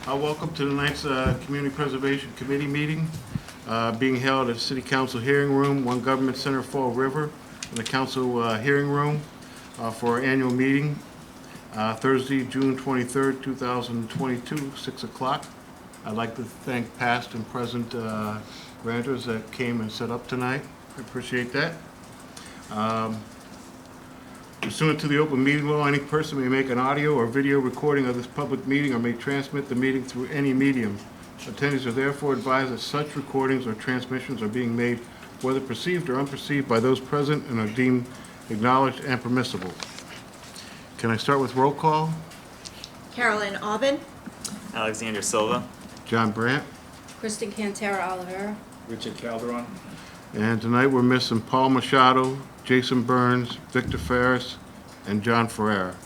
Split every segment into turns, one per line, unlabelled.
Welcome to tonight's Community Preservation Committee meeting being held at City Council Hearing Room, One Government Center, Fall River, in the Council Hearing Room for our annual meeting, Thursday, June 23rd, 2022, 6 o'clock. I'd like to thank past and present grantors that came and set up tonight. I appreciate that. Pursuant to the open meeting law, any person may make an audio or video recording of this public meeting or may transmit the meeting through any medium. Attendees are therefore advised that such recordings or transmissions are being made, whether perceived or unperceived, by those present and are deemed acknowledged and permissible. Can I start with roll call?
Carolyn Aubin.
Alexander Silva.
John Brandt.
Kristen Cantera Oliveira.
Richard Calderon.
And tonight we're missing Paul Machado, Jason Burns, Victor Ferris, and John Ferrer.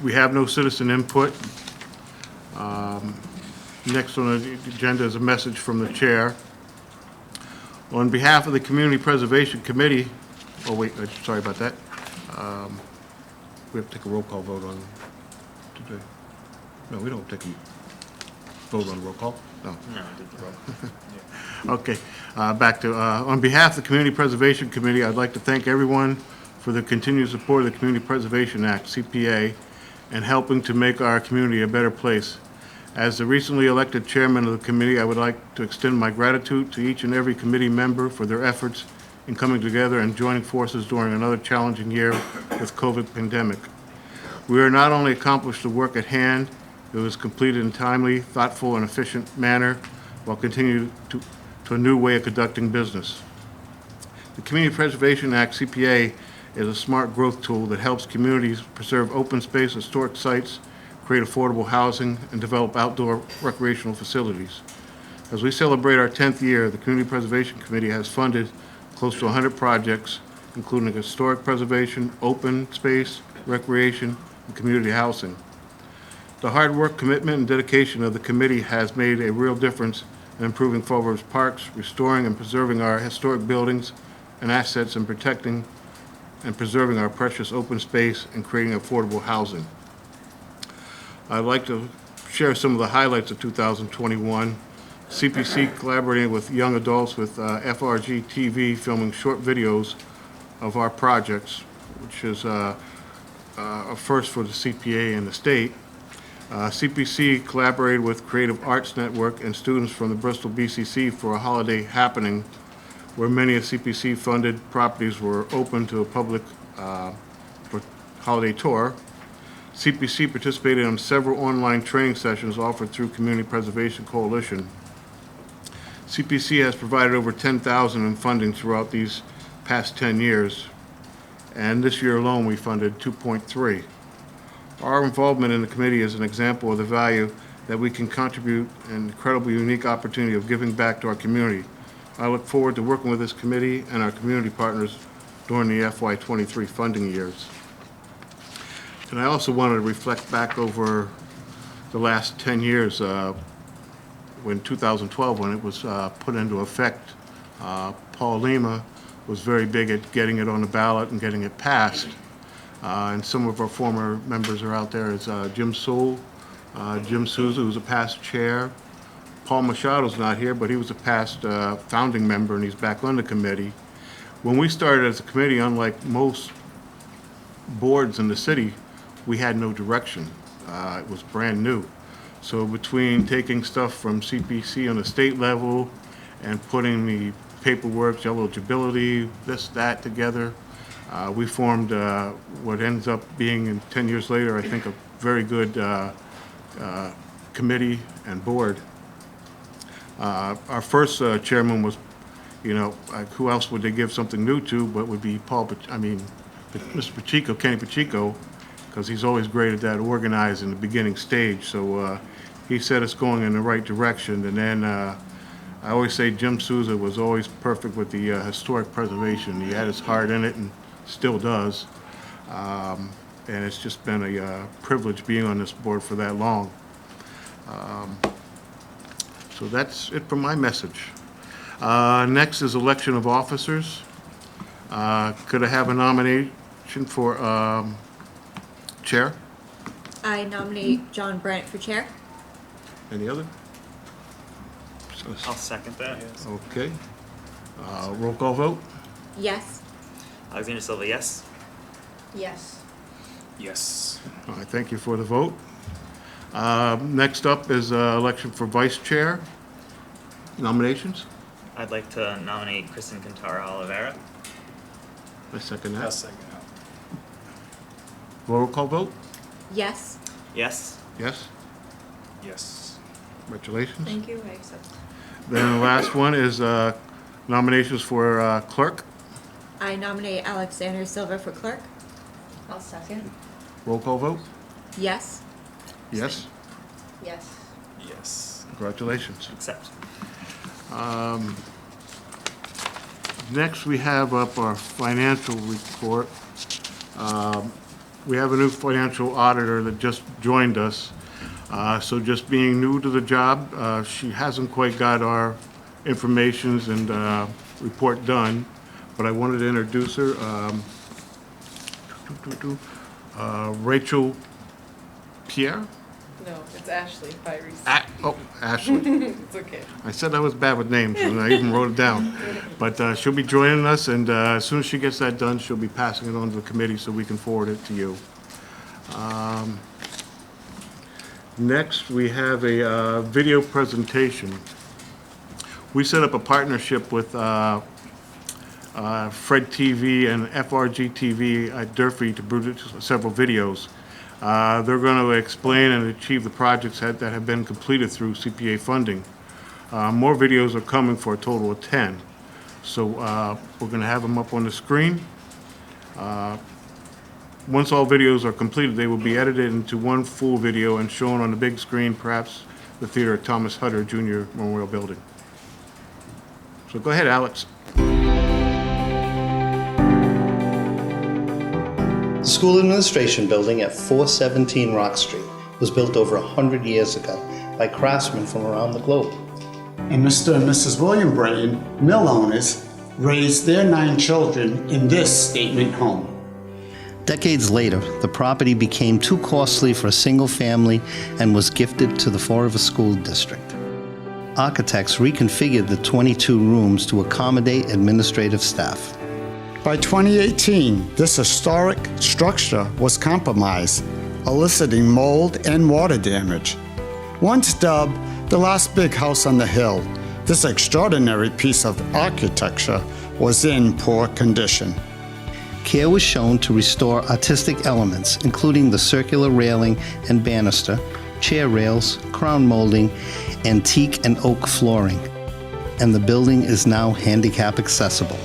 We have no citizen input. Next on the agenda is a message from the chair. On behalf of the Community Preservation Committee, sorry about that. We have to take a roll call vote on today. No, we don't take a vote on roll call. No.
No, I did the roll.
Okay, back to, on behalf of the Community Preservation Committee, I'd like to thank everyone for the continued support of the Community Preservation Act, CPA, and helping to make our community a better place. As the recently elected chairman of the committee, I would like to extend my gratitude to each and every committee member for their efforts in coming together and joining forces during another challenging year with COVID pandemic. We are not only accomplished the work at hand, it was completed in a timely, thoughtful, and efficient manner while continuing to a new way of conducting business. The Community Preservation Act, CPA, is a smart growth tool that helps communities preserve open space, historic sites, create affordable housing, and develop outdoor recreational facilities. As we celebrate our 10th year, the Community Preservation Committee has funded close to 100 projects, including historic preservation, open space, recreation, and community housing. The hard work, commitment, and dedication of the committee has made a real difference in improving Fall River's parks, restoring and preserving our historic buildings and assets, and protecting and preserving our precious open space and creating affordable housing. I'd like to share some of the highlights of 2021. CPC collaborating with young adults with FRG TV, filming short videos of our projects, which is a first for the CPA in the state. CPC collaborated with Creative Arts Network and students from the Bristol BCC for a holiday happening where many of CPC-funded properties were open to a public holiday tour. CPC participated in several online training sessions offered through Community Preservation Coalition. CPC has provided over $10,000 in funding throughout these past 10 years, and this year alone we funded $2.3. Our involvement in the committee is an example of the value that we can contribute and incredibly unique opportunity of giving back to our community. I look forward to working with this committee and our community partners during the FY23 funding years. And I also wanted to reflect back over the last 10 years, when 2012, when it was put into effect. Paul Lima was very big at getting it on the ballot and getting it passed. And some of our former members are out there as Jim Sewell, Jim Souza, who's a past chair. Paul Machado's not here, but he was a past founding member, and he's back on the committee. When we started as a committee, unlike most boards in the city, we had no direction. It was brand new. So between taking stuff from CPC on the state level and putting the paperwork, eligibility, this, that together, we formed what ends up being, 10 years later, I think, a very good committee and board. Our first chairman was, who else would they give something new to but would be Mr. Pacheco, Kenny Pacheco, because he's always great at that organized in the beginning stage. So he set us going in the right direction. And then I always say Jim Souza was always perfect with the historic preservation. He had his heart in it and still does. And it's just been a privilege being on this board for that long. So that's it for my message. Next is election of officers. Could I have a nomination for chair?
I nominate John Brent for chair.
Any other?
I'll second that.
Okay. Roll call vote?
Yes.
Alexander Silva, yes.
Yes.
Yes.
All right, thank you for the vote. Next up is election for vice chair. Nominations?
I'd like to nominate Kristen Cantara Oliveira.
I second
I'll
that.
second that.
Roll call vote?
Yes.
Yes.
Yes?
Yes.
Congratulations.
Thank you, I accept.
Then the last one is nominations for clerk.
I nominate Alexander Silva for clerk.
I'll second.
Roll call vote?
Yes.
Yes?
Yes.
Yes.
Congratulations.
Accept.
Next, we have up our financial report. We have a new financial auditor that just joined us. So just being new to the job, she hasn't quite got our informations and report done, but I wanted to introduce her. Rachel Pierre?
No, it's Ashley Byries.
Ashley.
It's okay.
I said I was bad with names, and I even wrote it down. But she'll be joining us, and as soon as she gets that done, she'll be passing it on to the committee so we can forward it to you. Next, we have a video presentation. We set up a partnership with Fred TV and FRG TV at Durfee to produce several videos. They're going to explain and achieve the projects that have been completed through CPA funding. More videos are coming for a total of 10. So we're going to have them up on the screen. Once all videos are completed, they will be edited into one full video and shown on the big screen, perhaps the theater at Thomas Hudder Jr. Memorial Building. So go ahead, Alex.
The School Administration Building at 417 Rock Street was built over 100 years ago by craftsmen from around the globe.
And Mr. and Mrs. William Brayton, mill owners, raised their 9 children in this statement home.
Decades later, the property became too costly for a single family and was gifted to the Fall River School District. Architects reconfigured the 22 rooms to accommodate administrative staff.
By 2018, this historic structure was compromised, eliciting mold and water damage. Once dubbed the last big house on the hill, this extraordinary piece of architecture was in poor condition.
Care was shown to restore artistic elements, including the circular railing and banister, chair rails, crown molding, antique and oak flooring. And the building is now handicap accessible.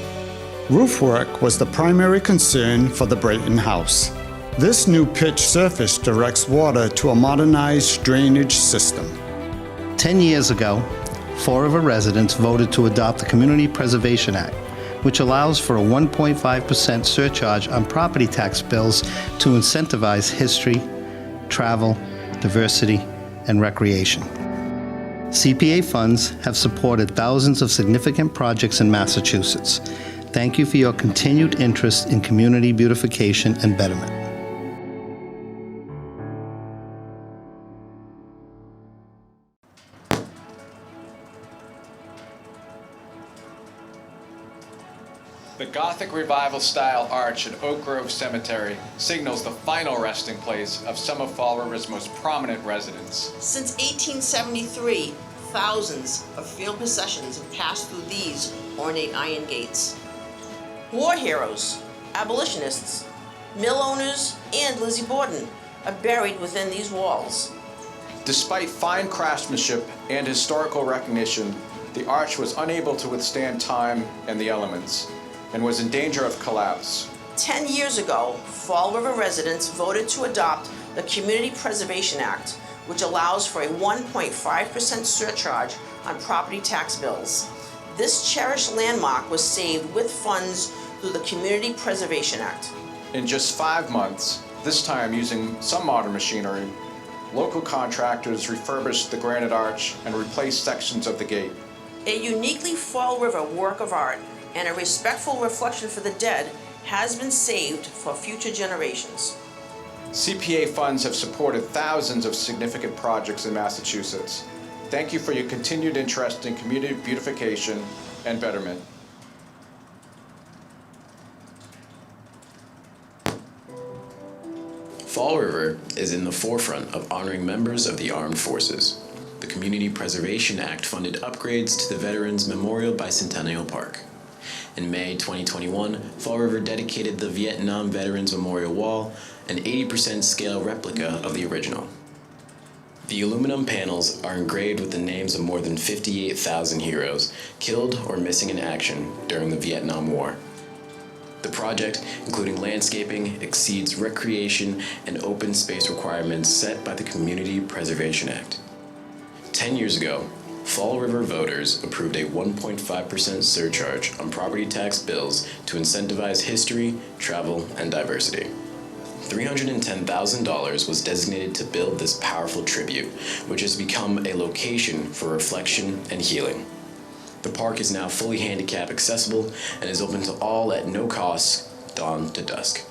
Roof work was the primary concern for the Brayton house. This new pitch surface directs water to a modernized drainage system.
10 years ago, Fall River residents voted to adopt the Community Preservation Act, which allows for a 1.5% surcharge on property tax bills to incentivize history, travel, diversity, and recreation. CPA funds have supported thousands of significant projects in Massachusetts. Thank you for your continued interest in community beautification and betterment.
The Gothic Revival-style arch at Oak Grove Cemetery signals the final resting place of some of Fall River's most prominent residents.
Since 1873, thousands of field processions have passed through these ornate iron gates. War heroes, abolitionists, mill owners, and Lizzie Borden are buried within these walls.
Despite fine craftsmanship and historical recognition, the arch was unable to withstand time and the elements, and was in danger of collapse.
10 years ago, Fall River residents voted to adopt the Community Preservation Act, which allows for a 1.5% surcharge on property tax bills. This cherished landmark was saved with funds through the Community Preservation Act.
In just 5 months, this time using some modern machinery, local contractors refurbished the granite arch and replaced sections of the gate.
A uniquely Fall River work of art and a respectful reflection for the dead has been saved for future generations.
CPA funds have supported thousands of significant projects in Massachusetts. Thank you for your continued interest in community beautification and betterment.
Fall River is in the forefront of honoring members of the armed forces. The Community Preservation Act funded upgrades to the Veterans Memorial Bicentennial Park. In May 2021, Fall River dedicated the Vietnam Veterans Memorial Wall, an 80% scale replica of the original. The aluminum panels are engraved with the names of more than 58,000 heroes killed or missing in action during the Vietnam War. The project, including landscaping, exceeds recreation and open space requirements set by the Community Preservation Act. 10 years ago, Fall River voters approved a 1.5% surcharge on property tax bills to incentivize history, travel, and diversity. $310,000 was designated to build this powerful tribute, which has become a location for reflection and healing. The park is now fully handicap accessible and is open to all at no cost, dawn to dusk.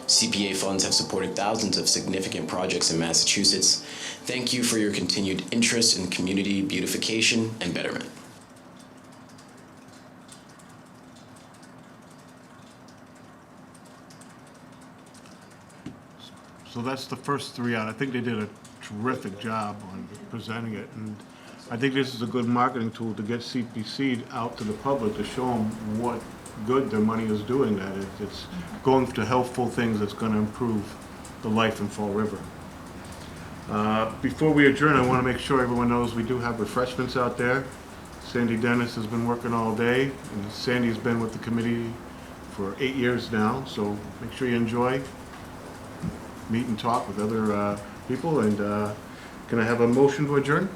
CPA funds have supported thousands of significant projects in Massachusetts. Thank you for your continued interest in community beautification and betterment.
So that's the first three out. I think they did a terrific job on presenting it, and I think this is a good marketing tool to get CPC out to the public to show them what good their money is doing. That it's going to helpful things that's going to improve the life in Fall River. Before we adjourn, I want to make sure everyone knows we do have refreshments out there. Sandy Dennis has been working all day, and Sandy's been with the committee for 8 years now, so make sure you enjoy, meet and talk with other people. And can I have a motion to adjourn?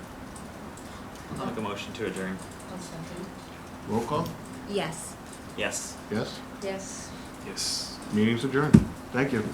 I'll make a motion to adjourn.
I'll second.
Roll call?
Yes.
Yes.
Yes?
Yes.
Yes.
Meeting's adjourned. Thank you.